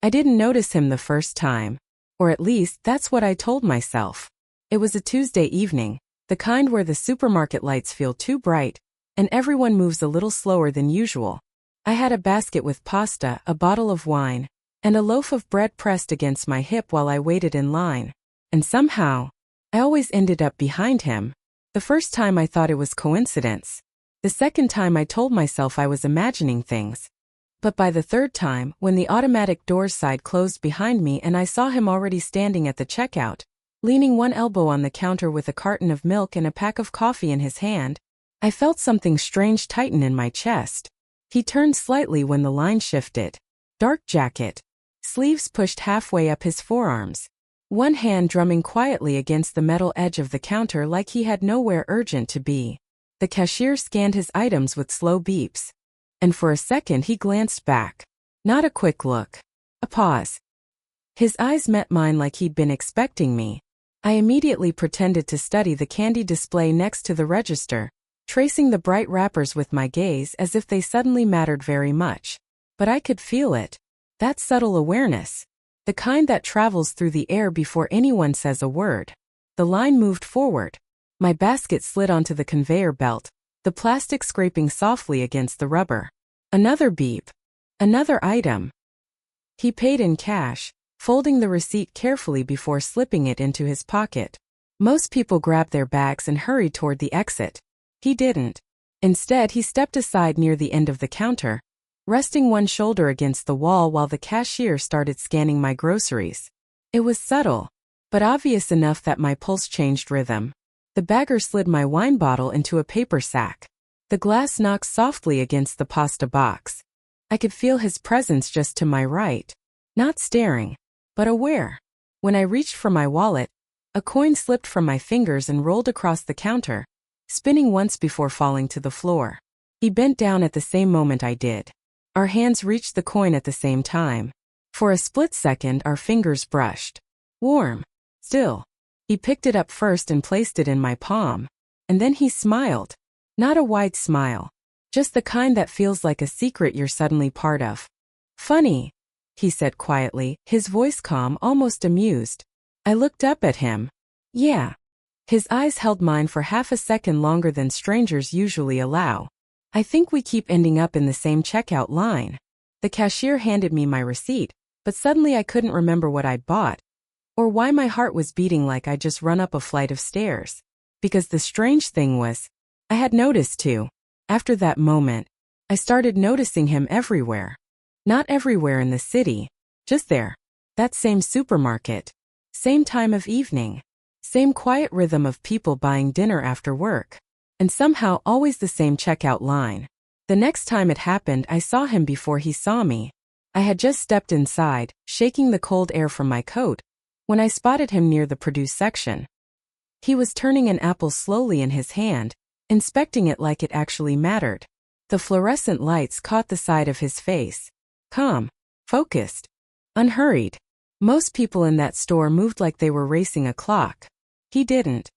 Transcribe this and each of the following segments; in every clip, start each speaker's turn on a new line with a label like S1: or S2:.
S1: I didn't notice him the first time. Or at least, that's what I told myself. It was a Tuesday evening, the kind where the supermarket lights feel too bright, and everyone moves a little slower than usual. I had a basket with pasta, a bottle of wine, and a loaf of bread pressed against my hip while I waited in line. And somehow, I always ended up behind him. The first time I thought it was coincidence. The second time I told myself I was imagining things. But by the third time, when the automatic doors side closed behind me and I saw him already standing at the checkout, leaning one elbow on the counter with a carton of milk and a pack of coffee in his hand, I felt something strange tighten in my chest. He turned slightly when the line shifted. Dark jacket. Sleeves pushed halfway up his forearms. One hand drumming quietly against the metal edge of the counter like he had nowhere urgent to be. The cashier scanned his items with slow beeps. And for a second he glanced back. Not a quick look. A pause. His eyes met mine like he'd been expecting me. I immediately pretended to study the candy display next to the register, tracing the bright wrappers with my gaze as if they suddenly mattered very much. But I could feel it. That subtle awareness. The kind that travels through the air before anyone says a word. The line moved forward. My basket slid onto the conveyor belt, the plastic scraping softly against the rubber. Another beep. Another item. He paid in cash, folding the receipt carefully before slipping it into his pocket. Most people grab their bags and hurry toward the exit. He didn't. Instead, he stepped aside near the end of the counter, resting one shoulder against the wall while the cashier started scanning my groceries. It was subtle, but obvious enough that my pulse changed rhythm. The bagger slid my wine bottle into a paper sack. The glass knocked softly against the pasta box. I could feel his presence just to my right. Not staring, but aware. When I reached for my wallet, a coin slipped from my fingers and rolled across the counter, spinning once before falling to the floor. He bent down at the same moment I did. Our hands reached the coin at the same time. For a split second, our fingers brushed. Warm. Still. He picked it up first and placed it in my palm. And then he smiled. Not a wide smile. Just the kind that feels like a secret you're suddenly part of. Funny, he said quietly, his voice calm, almost amused. I looked up at him. Yeah. His eyes held mine for half a second longer than strangers usually allow. I think we keep ending up in the same checkout line. The cashier handed me my receipt, but suddenly I couldn't remember what I'd bought. Or why my heart was beating like I'd just run up a flight of stairs. Because the strange thing was, I had noticed too. After that moment, I started noticing him everywhere. Not everywhere in the city, just there. That same supermarket. Same time of evening. Same quiet rhythm of people buying dinner after work. And somehow always the same checkout line. The next time it happened, I saw him before he saw me. I had just stepped inside, shaking the cold air from my coat, when I spotted him near the produce section. He was turning an apple slowly in his hand, inspecting it like it actually mattered. The fluorescent lights caught the side of his face. Calm, focused, unhurried. Most people in that store moved like they were racing a clock. He didn't.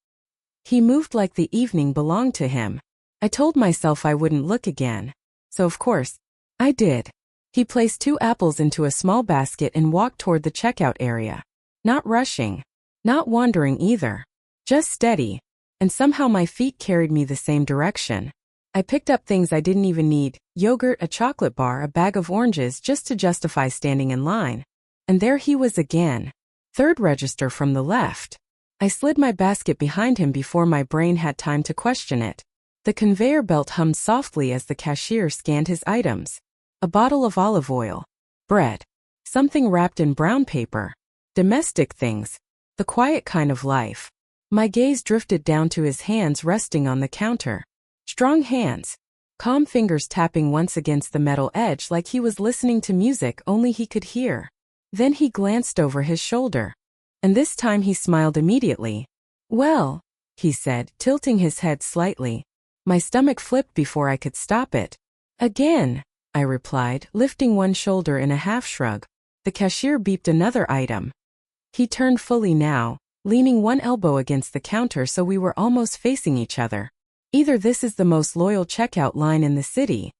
S1: He moved like the evening belonged to him. I told myself I wouldn't look again. So of course, I did. He placed 2 apples into a small basket and walked toward the checkout area. Not rushing. Not wandering either. Just steady. And somehow my feet carried me the same direction. I picked up things I didn't even need, yogurt, a chocolate bar, a bag of oranges just to justify standing in line. And there he was again. Third register from the left. I slid my basket behind him before my brain had time to question it. The conveyor belt hummed softly as the cashier scanned his items. A bottle of olive oil. Bread. Something wrapped in brown paper. Domestic things. The quiet kind of life. My gaze drifted down to his hands resting on the counter. Strong hands. Calm fingers tapping once against the metal edge like he was listening to music only he could hear. Then he glanced over his shoulder. And this time he smiled immediately. Well, he said, tilting his head slightly. My stomach flipped before I could stop it. Again, I replied, lifting one shoulder in a half shrug. The cashier beeped another item. He turned fully now, leaning one elbow against the counter so we were almost facing each other. Either this is the most loyal checkout line in the city,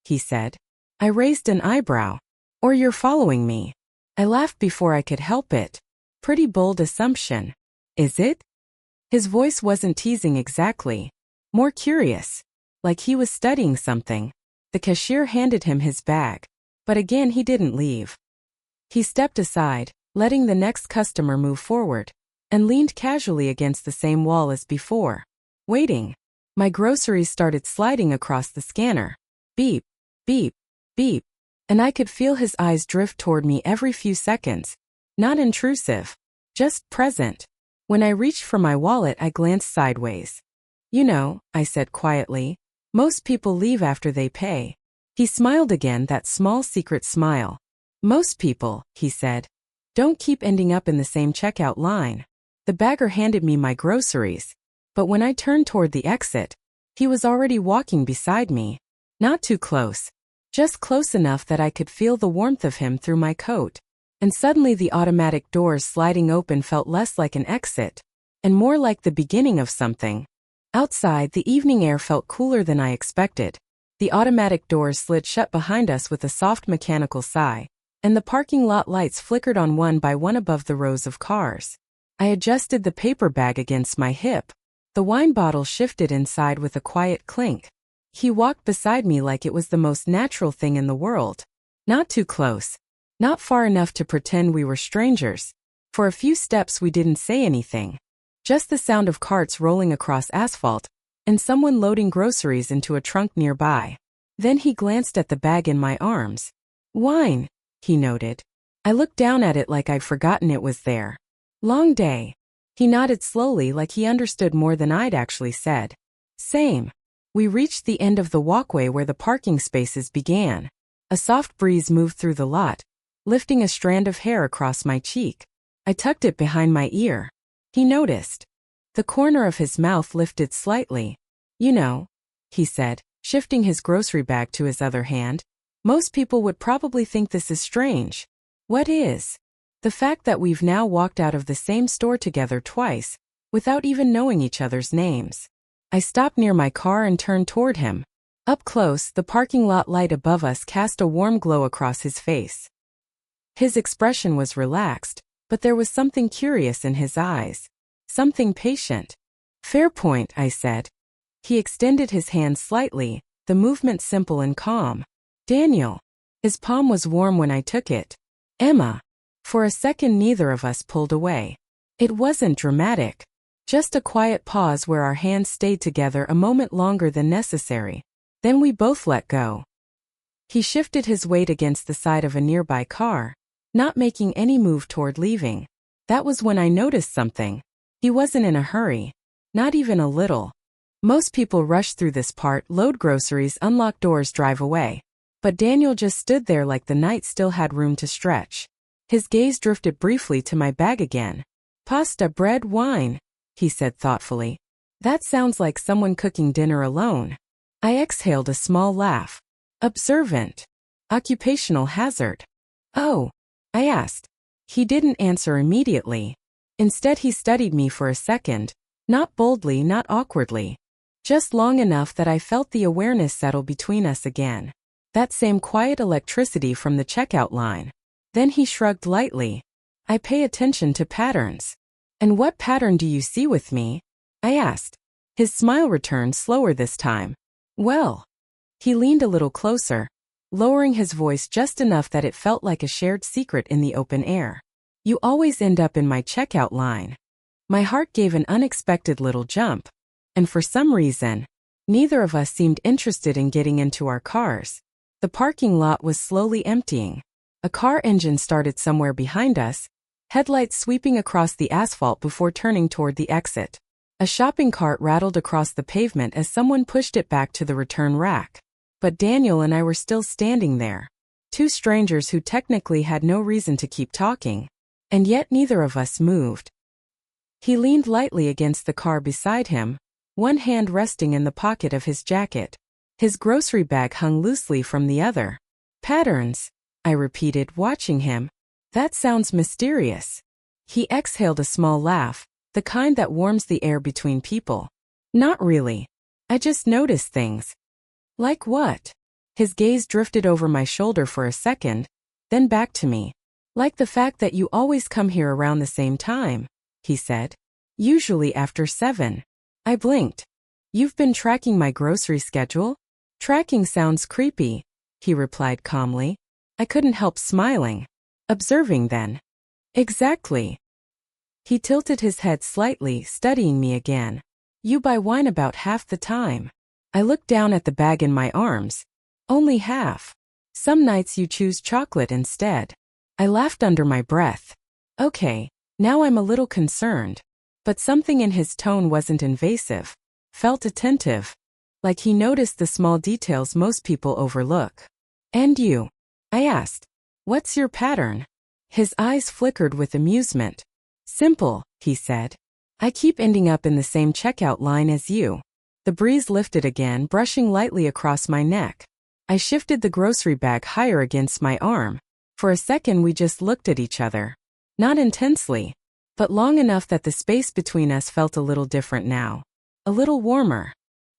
S1: he said. I raised an eyebrow. Or you're following me. I laughed before I could help it. Pretty bold assumption. Is it? His voice wasn't teasing exactly. More curious. Like he was studying something. The cashier handed him his bag. But again he didn't leave. He stepped aside, letting the next customer move forward, and leaned casually against the same wall as before. Waiting. My groceries started sliding across the scanner. Beep, beep, beep. And I could feel his eyes drift toward me every few seconds. Not intrusive. Just present. When I reached for my wallet, I glanced sideways. You know, I said quietly, most people leave after they pay. He smiled again, that small secret smile. Most people, he said, don't keep ending up in the same checkout line. The bagger handed me my groceries. But when I turned toward the exit, he was already walking beside me. Not too close. Just close enough that I could feel the warmth of him through my coat. And suddenly the automatic doors sliding open felt less like an exit, and more like the beginning of something. Outside, the evening air felt cooler than I expected. The automatic doors slid shut behind us with a soft mechanical sigh, and the parking lot lights flickered on one by one above the rows of cars. I adjusted the paper bag against my hip. The wine bottle shifted inside with a quiet clink. He walked beside me like it was the most natural thing in the world. Not too close. Not far enough to pretend we were strangers. For a few steps we didn't say anything. Just the sound of carts rolling across asphalt, and someone loading groceries into a trunk nearby. Then he glanced at the bag in my arms. Wine, he noted. I looked down at it like I'd forgotten it was there. Long day. He nodded slowly like he understood more than I'd actually said. Same. We reached the end of the walkway where the parking spaces began. A soft breeze moved through the lot, lifting a strand of hair across my cheek. I tucked it behind my ear. He noticed. The corner of his mouth lifted slightly. You know, he said, shifting his grocery bag to his other hand. Most people would probably think this is strange. What is? The fact that we've now walked out of the same store together twice, without even knowing each other's names. I stopped near my car and turned toward him. Up close, the parking lot light above us cast a warm glow across his face. His expression was relaxed, but there was something curious in his eyes. Something patient. Fair point, I said. He extended his hand slightly, the movement simple and calm. Daniel. His palm was warm when I took it. Emma. For a second neither of us pulled away. It wasn't dramatic. Just a quiet pause where our hands stayed together a moment longer than necessary. Then we both let go. He shifted his weight against the side of a nearby car, not making any move toward leaving. That was when I noticed something. He wasn't in a hurry. Not even a little. Most people rush through this part, load groceries, unlock doors, drive away. But Daniel just stood there like the night still had room to stretch. His gaze drifted briefly to my bag again. Pasta, bread, wine, he said thoughtfully. That sounds like someone cooking dinner alone. I exhaled a small laugh. Observant. Occupational hazard. Oh, I asked. He didn't answer immediately. Instead he studied me for a second, not boldly, not awkwardly. Just long enough that I felt the awareness settle between us again. That same quiet electricity from the checkout line. Then he shrugged lightly. I pay attention to patterns. And what pattern do you see with me? I asked. His smile returned slower this time. Well. He leaned a little closer, lowering his voice just enough that it felt like a shared secret in the open air. You always end up in my checkout line. My heart gave an unexpected little jump. And for some reason, neither of us seemed interested in getting into our cars. The parking lot was slowly emptying. A car engine started somewhere behind us, headlights sweeping across the asphalt before turning toward the exit. A shopping cart rattled across the pavement as someone pushed it back to the return rack. But Daniel and I were still standing there. Two strangers who technically had no reason to keep talking. And yet neither of us moved. He leaned lightly against the car beside him, one hand resting in the pocket of his jacket. His grocery bag hung loosely from the other. Patterns, I repeated, watching him. That sounds mysterious. He exhaled a small laugh, the kind that warms the air between people. Not really. I just noticed things. Like what? His gaze drifted over my shoulder for a second, then back to me. Like the fact that you always come here around the same time, he said. Usually after 7. I blinked. You've been tracking my grocery schedule? Tracking sounds creepy, he replied calmly. I couldn't help smiling. Observing then. Exactly. He tilted his head slightly, studying me again. You buy wine about half the time. I looked down at the bag in my arms. Only half. Some nights you choose chocolate instead. I laughed under my breath. Okay, now I'm a little concerned. But something in his tone wasn't invasive. Felt attentive. Like he noticed the small details most people overlook. And you? I asked. What's your pattern? His eyes flickered with amusement. Simple, he said. I keep ending up in the same checkout line as you. The breeze lifted again, brushing lightly across my neck. I shifted the grocery bag higher against my arm. For a second we just looked at each other. Not intensely, but long enough that the space between us felt a little different now. A little warmer.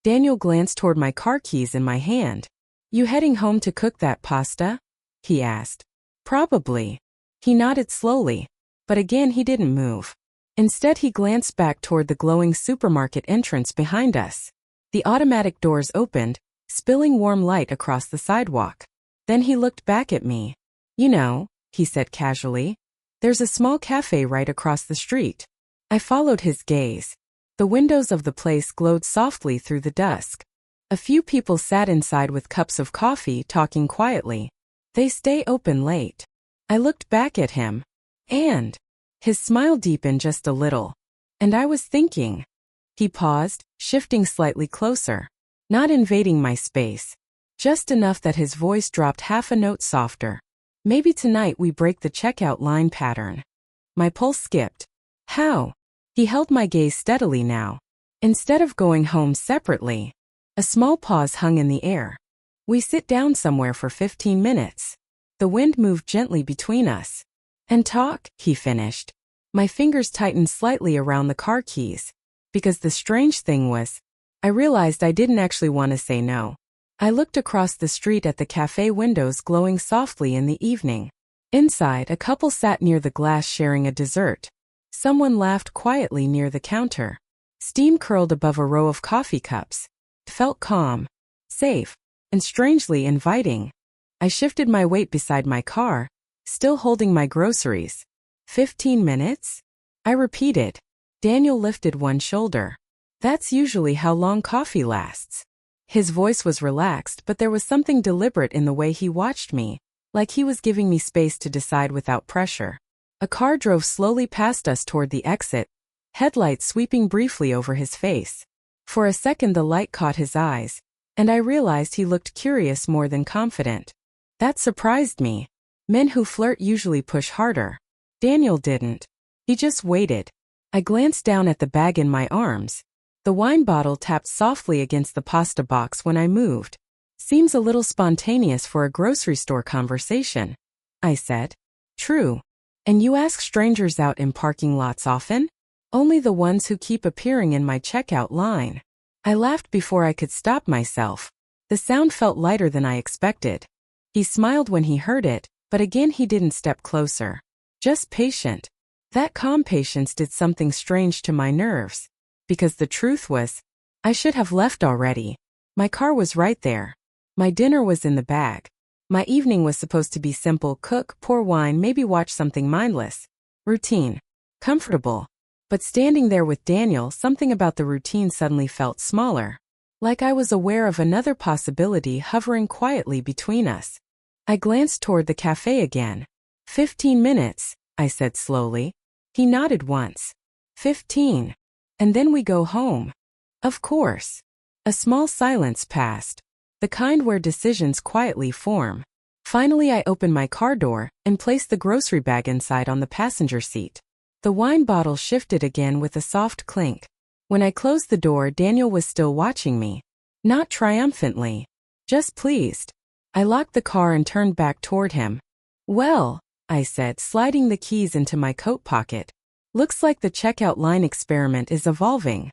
S1: Daniel glanced toward my car keys in my hand. You heading home to cook that pasta? He asked. Probably. He nodded slowly, but again he didn't move. Instead he glanced back toward the glowing supermarket entrance behind us. The automatic doors opened, spilling warm light across the sidewalk. Then he looked back at me. You know, he said casually, there's a small cafe right across the street. I followed his gaze. The windows of the place glowed softly through the dusk. A few people sat inside with cups of coffee, talking quietly. They stay open late. I looked back at him. And his smile deepened just a little. And I was thinking. He paused, shifting slightly closer. Not invading my space. Just enough that his voice dropped half a note softer. Maybe tonight we break the checkout line pattern. My pulse skipped. How? He held my gaze steadily now. Instead of going home separately. A small pause hung in the air. We sit down somewhere for 15 minutes. The wind moved gently between us. And talk, he finished. My fingers tightened slightly around the car keys. Because the strange thing was, I realized I didn't actually want to say no. I looked across the street at the cafe windows glowing softly in the evening. Inside, a couple sat near the glass sharing a dessert. Someone laughed quietly near the counter. Steam curled above a row of coffee cups. It felt calm, safe, and strangely inviting. I shifted my weight beside my car, still holding my groceries. 15 minutes? I repeated. Daniel lifted one shoulder. That's usually how long coffee lasts. His voice was relaxed, but there was something deliberate in the way he watched me, like he was giving me space to decide without pressure. A car drove slowly past us toward the exit, headlights sweeping briefly over his face. For a second the light caught his eyes, and I realized he looked curious more than confident. That surprised me. Men who flirt usually push harder. Daniel didn't. He just waited. I glanced down at the bag in my arms. The wine bottle tapped softly against the pasta box when I moved. Seems a little spontaneous for a grocery store conversation, I said. True. And you ask strangers out in parking lots often? Only the ones who keep appearing in my checkout line. I laughed before I could stop myself. The sound felt lighter than I expected. He smiled when he heard it, but again he didn't step closer. Just patient. That calm patience did something strange to my nerves. Because the truth was, I should have left already. My car was right there. My dinner was in the bag. My evening was supposed to be simple: cook, pour wine, maybe watch something mindless. Routine. Comfortable. But standing there with Daniel, something about the routine suddenly felt smaller. Like I was aware of another possibility hovering quietly between us. I glanced toward the cafe again. 15 minutes, I said slowly. He nodded once. 15. And then we go home. Of course. A small silence passed. The kind where decisions quietly form. Finally I opened my car door and placed the grocery bag inside on the passenger seat. The wine bottle shifted again with a soft clink. When I closed the door, Daniel was still watching me. Not triumphantly. Just pleased. I locked the car and turned back toward him. Well, I said, sliding the keys into my coat pocket. Looks like the checkout line experiment is evolving.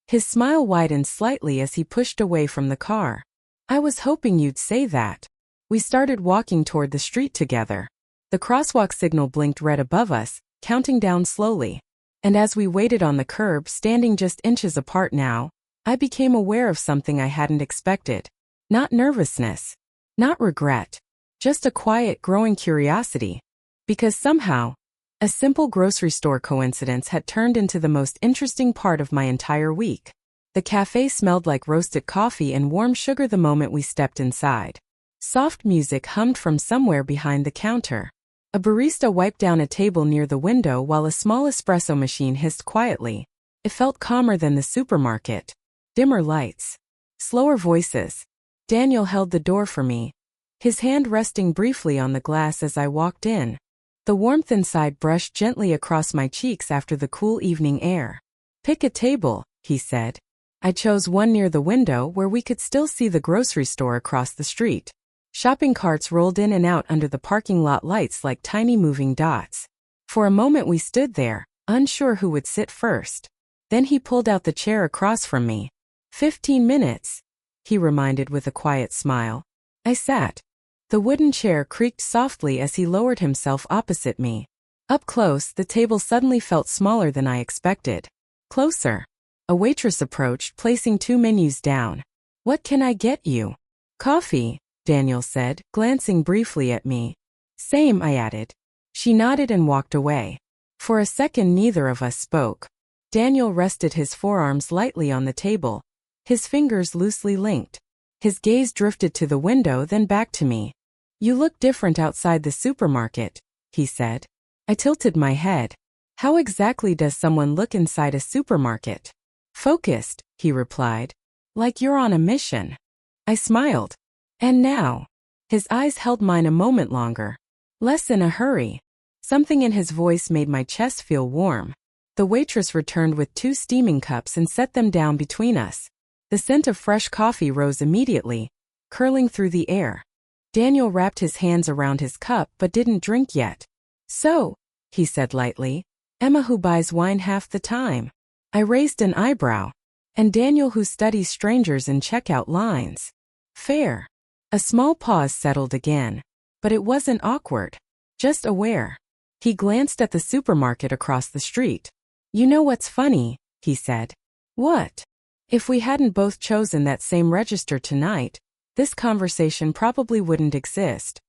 S1: His smile widened slightly as he pushed away from the car. I was hoping you'd say that. We started walking toward the street together. The crosswalk signal blinked red above us, counting down slowly. And as we waited on the curb, standing just inches apart now, I became aware of something I hadn't expected. Not nervousness. Not regret. Just a quiet, growing curiosity. Because somehow, a simple grocery store coincidence had turned into the most interesting part of my entire week. The cafe smelled like roasted coffee and warm sugar the moment we stepped inside. Soft music hummed from somewhere behind the counter. A barista wiped down a table near the window while a small espresso machine hissed quietly. It felt calmer than the supermarket. Dimmer lights. Slower voices. Daniel held the door for me, his hand resting briefly on the glass as I walked in. The warmth inside brushed gently across my cheeks after the cool evening air. "Pick a table," he said. I chose one near the window where we could still see the grocery store across the street. Shopping carts rolled in and out under the parking lot lights like tiny moving dots. For a moment we stood there, unsure who would sit first. Then he pulled out the chair across from me. 15 minutes, he reminded with a quiet smile. I sat. The wooden chair creaked softly as he lowered himself opposite me. Up close, the table suddenly felt smaller than I expected. Closer. A waitress approached, placing 2 menus down. "What can I get you?" "Coffee," Daniel said, glancing briefly at me. "Same," I added. She nodded and walked away. For a second neither of us spoke. Daniel rested his forearms lightly on the table, his fingers loosely linked. His gaze drifted to the window then back to me. "You look different outside the supermarket," he said. I tilted my head. "How exactly does someone look inside a supermarket?" "Focused," he replied. "Like you're on a mission." I smiled. "And now?" His eyes held mine a moment longer. "Less in a hurry." Something in his voice made my chest feel warm. The waitress returned with 2 steaming cups and set them down between us. The scent of fresh coffee rose immediately, curling through the air. Daniel wrapped his hands around his cup but didn't drink yet. "So," he said lightly, "Emma who buys wine half the time." I raised an eyebrow. "And Daniel who studies strangers in checkout lines." "Fair." A small pause settled again. But it wasn't awkward. Just aware. He glanced at the supermarket across the street. "You know what's funny?" he said. "What?" "If we hadn't both chosen that same register tonight, this conversation probably wouldn't exist."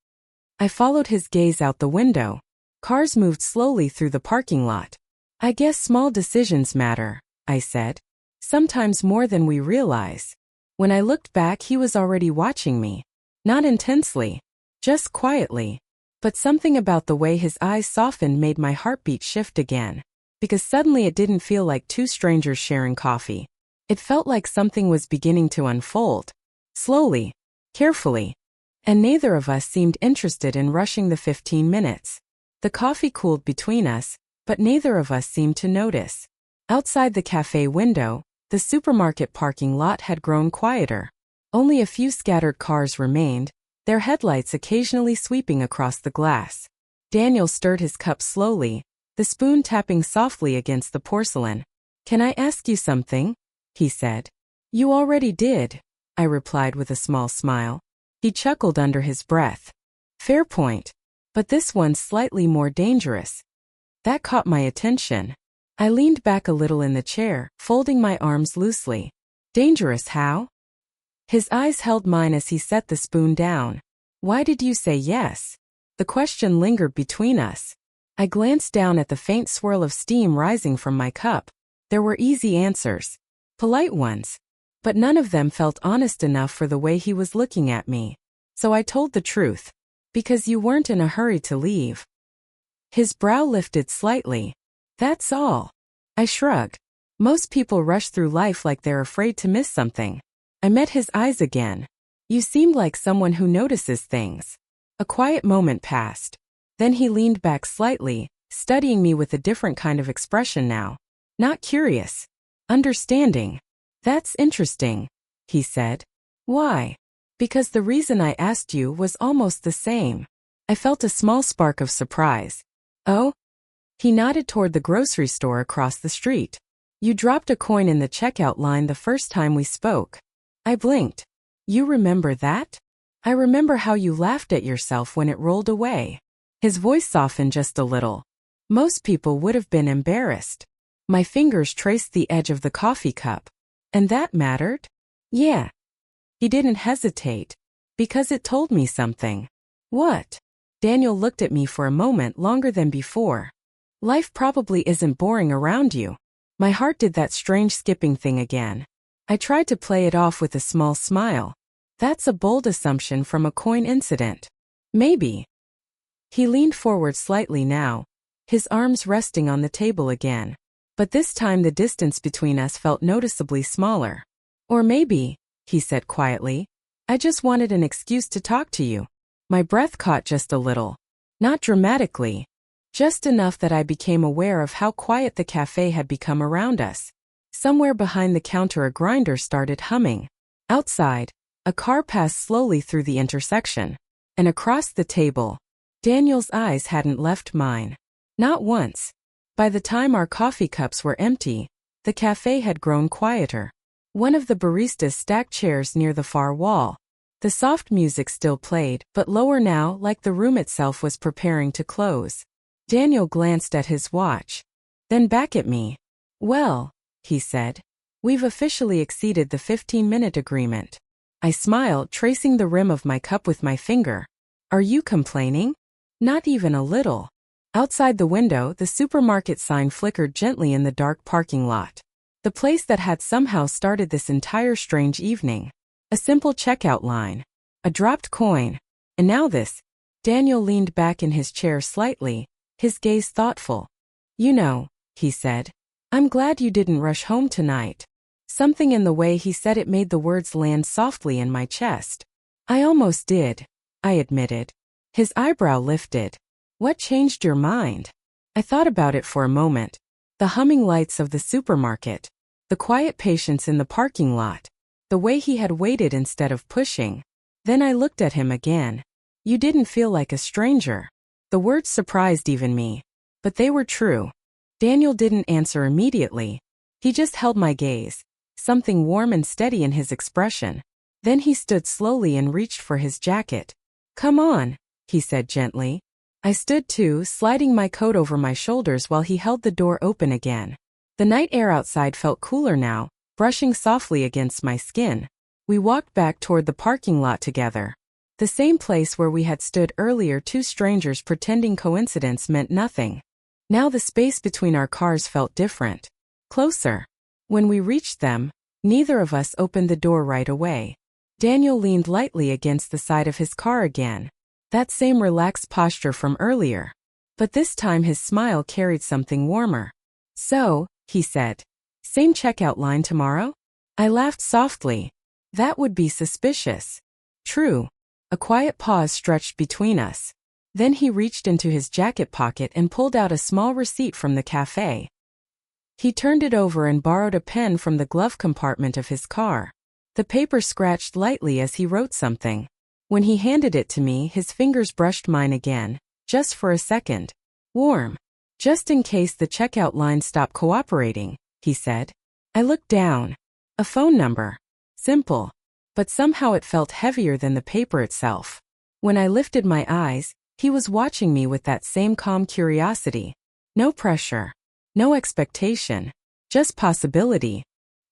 S1: I followed his gaze out the window. Cars moved slowly through the parking lot. "I guess small decisions matter," I said. "Sometimes more than we realize." When I looked back, he was already watching me. Not intensely. Just quietly. But something about the way his eyes softened made my heartbeat shift again. Because suddenly it didn't feel like 2 strangers sharing coffee. It felt like something was beginning to unfold. Slowly. Carefully. And neither of us seemed interested in rushing the 15 minutes. The coffee cooled between us, but neither of us seemed to notice. Outside the cafe window, the supermarket parking lot had grown quieter. Only a few scattered cars remained, their headlights occasionally sweeping across the glass. Daniel stirred his cup slowly, the spoon tapping softly against the porcelain. "Can I ask you something?" he said. "You already did," I replied with a small smile. He chuckled under his breath. "Fair point. But this one's slightly more dangerous." That caught my attention. I leaned back a little in the chair, folding my arms loosely. "Dangerous how?" His eyes held mine as he set the spoon down. "Why did you say yes?" The question lingered between us. I glanced down at the faint swirl of steam rising from my cup. There were easy answers. Polite ones. But none of them felt honest enough for the way he was looking at me. So I told the truth. "Because you weren't in a hurry to leave." His brow lifted slightly. "That's all." I shrugged. Most people rush through life like they're afraid to miss something. I met his eyes again. "You seemed like someone who notices things." A quiet moment passed. Then he leaned back slightly, studying me with a different kind of expression now. Not curious. Understanding. "That's interesting," he said. "Why?" "Because the reason I asked you was almost the same." I felt a small spark of surprise. "Oh?" He nodded toward the grocery store across the street. "You dropped a coin in the checkout line the first time we spoke." I blinked. "You remember that?" "I remember how you laughed at yourself when it rolled away." His voice softened just a little. Most people would have been embarrassed. My fingers traced the edge of the coffee cup. And that mattered? Yeah. He didn't hesitate. Because it told me something. What? Daniel looked at me for a moment longer than before. Life probably isn't boring around you. My heart did that strange skipping thing again. I tried to play it off with a small smile. That's a bold assumption from a coin incident. Maybe. He leaned forward slightly now, his arms resting on the table again. But this time the distance between us felt noticeably smaller. Or maybe, he said quietly, I just wanted an excuse to talk to you. My breath caught just a little. Not dramatically. Just enough that I became aware of how quiet the cafe had become around us. Somewhere behind the counter a grinder started humming. Outside, a car passed slowly through the intersection. And across the table, Daniel's eyes hadn't left mine. Not once. By the time our coffee cups were empty, the cafe had grown quieter. One of the baristas stacked chairs near the far wall. The soft music still played, but lower now, like the room itself was preparing to close. Daniel glanced at his watch, then back at me. Well, he said, we've officially exceeded the 15-minute agreement. I smiled, tracing the rim of my cup with my finger. Are you complaining? Not even a little. Outside the window, the supermarket sign flickered gently in the dark parking lot. The place that had somehow started this entire strange evening. A simple checkout line. A dropped coin. And now this. Daniel leaned back in his chair slightly, his gaze thoughtful. You know, he said, I'm glad you didn't rush home tonight. Something in the way he said it made the words land softly in my chest. I almost did, I admitted. His eyebrow lifted. What changed your mind? I thought about it for a moment. The humming lights of the supermarket. The quiet patience in the parking lot. The way he had waited instead of pushing. Then I looked at him again. You didn't feel like a stranger. The words surprised even me. But they were true. Daniel didn't answer immediately. He just held my gaze. Something warm and steady in his expression. Then he stood slowly and reached for his jacket. Come on, he said gently. I stood too, sliding my coat over my shoulders while he held the door open again. The night air outside felt cooler now, brushing softly against my skin. We walked back toward the parking lot together. The same place where we had stood earlier, two strangers pretending coincidence meant nothing. Now the space between our cars felt different. Closer. When we reached them, neither of us opened the door right away. Daniel leaned lightly against the side of his car again. That same relaxed posture from earlier. But this time his smile carried something warmer. So, he said, same checkout line tomorrow? I laughed softly. That would be suspicious. True. A quiet pause stretched between us. Then he reached into his jacket pocket and pulled out a small receipt from the cafe. He turned it over and borrowed a pen from the glove compartment of his car. The paper scratched lightly as he wrote something. When he handed it to me, his fingers brushed mine again, just for a second. Warm. Just in case the checkout line stopped cooperating, he said. I looked down. A phone number. Simple. But somehow it felt heavier than the paper itself. When I lifted my eyes, he was watching me with that same calm curiosity. No pressure. No expectation. Just possibility.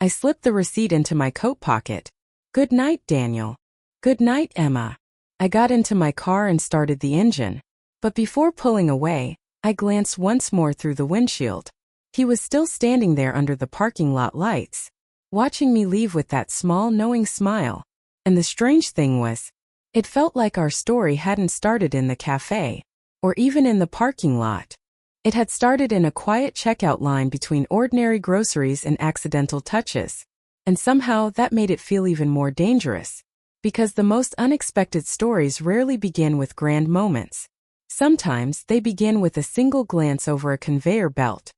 S1: I slipped the receipt into my coat pocket. Good night, Daniel. Good night, Emma. I got into my car and started the engine. But before pulling away, I glanced once more through the windshield. He was still standing there under the parking lot lights, watching me leave with that small, knowing smile. And the strange thing was, it felt like our story hadn't started in the cafe, or even in the parking lot. It had started in a quiet checkout line between ordinary groceries and accidental touches. And somehow that made it feel even more dangerous. Because the most unexpected stories rarely begin with grand moments. Sometimes they begin with a single glance over a conveyor belt,